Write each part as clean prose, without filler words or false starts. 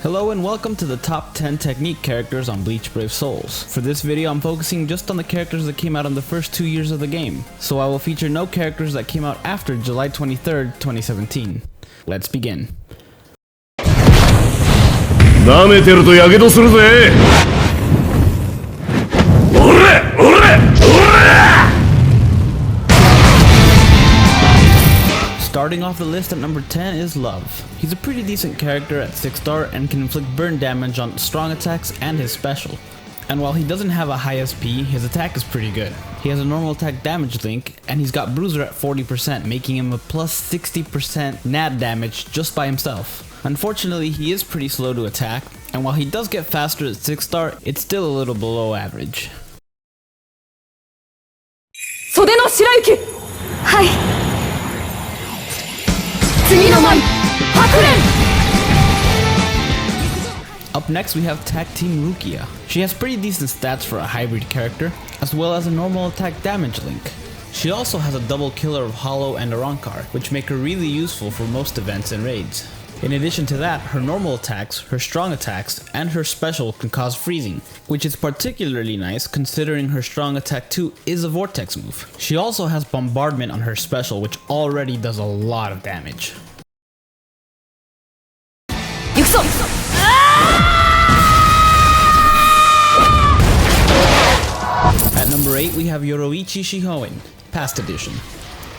Hello and welcome to the top 10 technique characters on Bleach Brave Souls. For this video I'm focusing just on the characters that came out in the first 2 years of the game, so I will feature no characters that came out after July 23rd, 2017. Let's begin. Starting off the list at number 10 is Love. He's a pretty decent character at 6 star and can inflict burn damage on strong attacks and his special. And while he doesn't have a high SP, his attack is pretty good. He has a normal attack damage link, and he's got Bruiser at 40%, making him a plus 60% nat damage just by himself. Unfortunately, he is pretty slow to attack, and while he does get faster at 6 star, it's still a little below average. Up next we have Tag Team Rukia. She has pretty decent stats for a hybrid character, as well as a normal attack damage link. She also has a double killer of Hollow and Arankar, which make her really useful for most events and raids. In addition to that, her normal attacks, her strong attacks, and her special can cause freezing, which is particularly nice considering her strong attack 2 is a vortex move. She also has bombardment on her special, which already does a lot of damage. At number 8 we have Yoroichi Shihoin, Past Edition.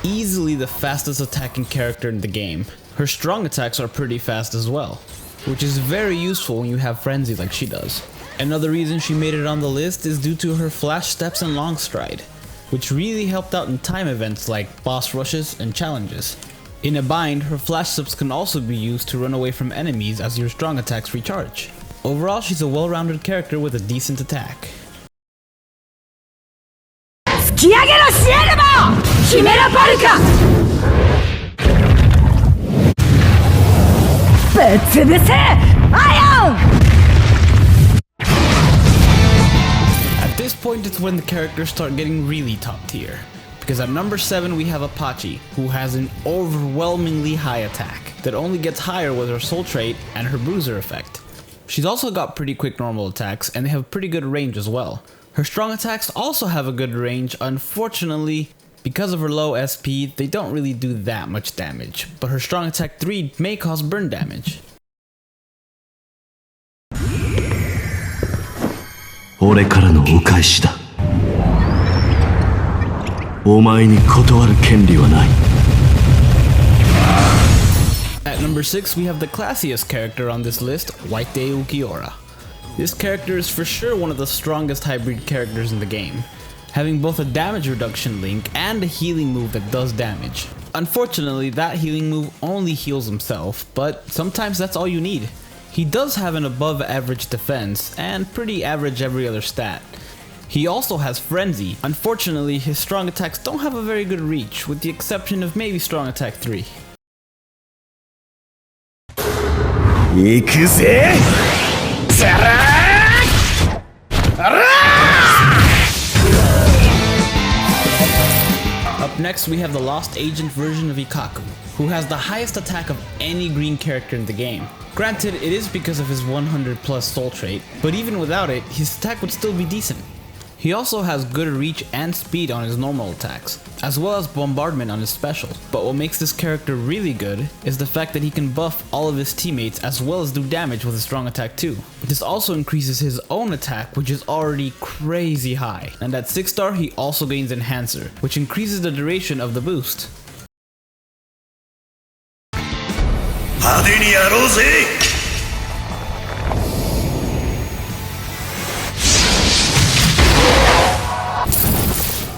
Easily the fastest attacking character in the game. Her strong attacks are pretty fast as well, which is very useful when you have Frenzy like she does. Another reason she made it on the list is due to her flash steps and long stride, which really helped out in time events like boss rushes and challenges. In a bind, her flash steps can also be used to run away from enemies as your strong attacks recharge. Overall, she's a well-rounded character with a decent attack. At this point, it's when the characters start getting really top tier. Because at number 7 we have Apache, who has an overwhelmingly high attack that only gets higher with her soul trait and her bruiser effect. She's also got pretty quick normal attacks and they have pretty good range as well. Her strong attacks also have a good range. Unfortunately, because of her low SP, they don't really do that much damage, but her strong attack 3 may cause burn damage. At number 6 we have the classiest character on this list, White Day Ukiura. This character is for sure one of the strongest hybrid characters in the game, having both a damage reduction link and a healing move that does damage. Unfortunately, that healing move only heals himself, but sometimes that's all you need. He does have an above average defense and pretty average every other stat. He also has Frenzy. Unfortunately, his strong attacks don't have a very good reach, with the exception of maybe strong attack 3. Up next we have the Lost Agent version of Akaka, who has the highest attack of any green character in the game. Granted, it is because of his 100 plus soul trait, but even without it, his attack would still be decent. He also has good reach and speed on his normal attacks, as well as bombardment on his special. But what makes this character really good is the fact that he can buff all of his teammates as well as do damage with his strong attack too. This also increases his own attack, which is already crazy high. And at 6 star he also gains Enhancer, which increases the duration of the boost.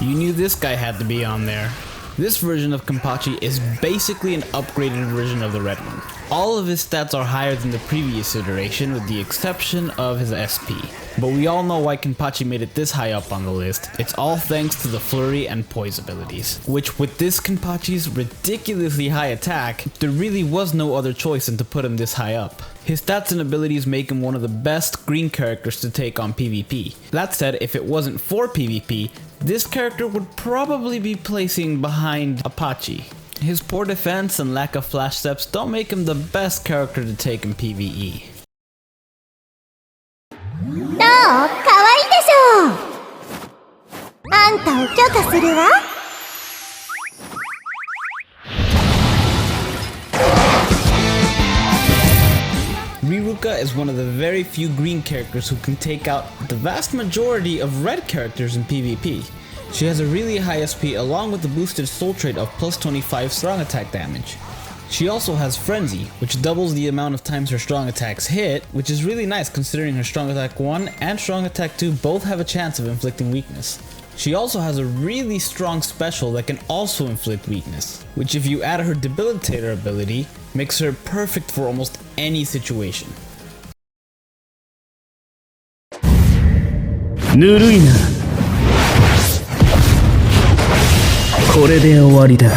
You knew this guy had to be on there. This version of Kampachi is basically an upgraded version of the red one. All of his stats are higher than the previous iteration with the exception of his SP. But we all know why Kampachi made it this high up on the list. It's all thanks to the flurry and poise abilities, which with this Kampachi's ridiculously high attack, there really was no other choice than to put him this high up. His stats and abilities make him one of the best green characters to take on PvP. That said, if it wasn't for PvP, this character would probably be placing behind Apache. His poor defense and lack of flash steps don't make him the best character to take in PvE. たを許可するわ。Ryoga is one of the very few green characters who can take out the vast majority of red characters in PvP. She has a really high SP along with the boosted soul trait of plus 25 strong attack damage. She also has Frenzy, which doubles the amount of times her strong attacks hit, which is really nice considering her strong attack 1 and strong attack 2 both have a chance of inflicting weakness. She also has a really strong special that can also inflict weakness, which if you add her debilitator ability, makes her perfect for almost any situation. ぬるいな。これで終わりだ。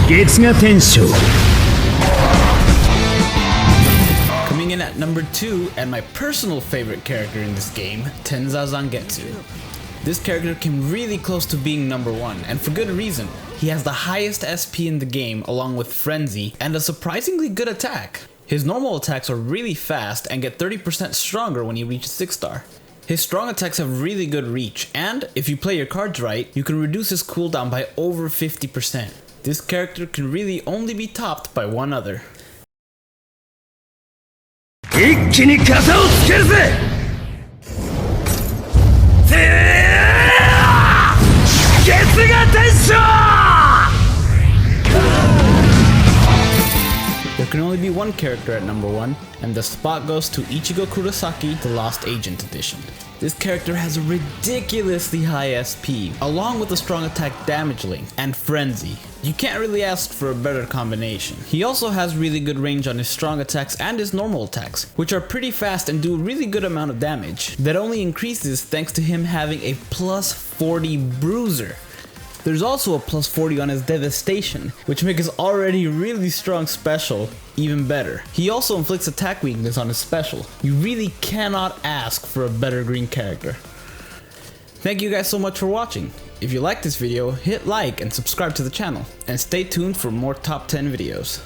月が天章。Coming in at number 2, and my personal favorite character in this game, Tenza Zangetsu. This character came really close to being number 1, and for good reason. He has the highest SP in the game along with Frenzy, and a surprisingly good attack. His normal attacks are really fast and get 30% stronger when he reaches 6 star. His strong attacks have really good reach, and if you play your cards right, you can reduce his cooldown by over 50%. This character can really only be topped by one other. 一気に傘をつけるぜ。月が天章。There can only be one character at number 1, and the spot goes to Ichigo Kurosaki, the Lost Agent Edition. This character has a ridiculously high SP, along with a strong attack damage link and Frenzy. You can't really ask for a better combination. He also has really good range on his strong attacks and his normal attacks, which are pretty fast and do a really good amount of damage. That only increases thanks to him having a plus 40 bruiser. There's also a plus 40 on his devastation, which makes his already really strong special even better. He also inflicts attack weakness on his special. You really cannot ask for a better green character. Thank you guys so much for watching. If you liked this video, hit like and subscribe to the channel, and stay tuned for more top 10 videos.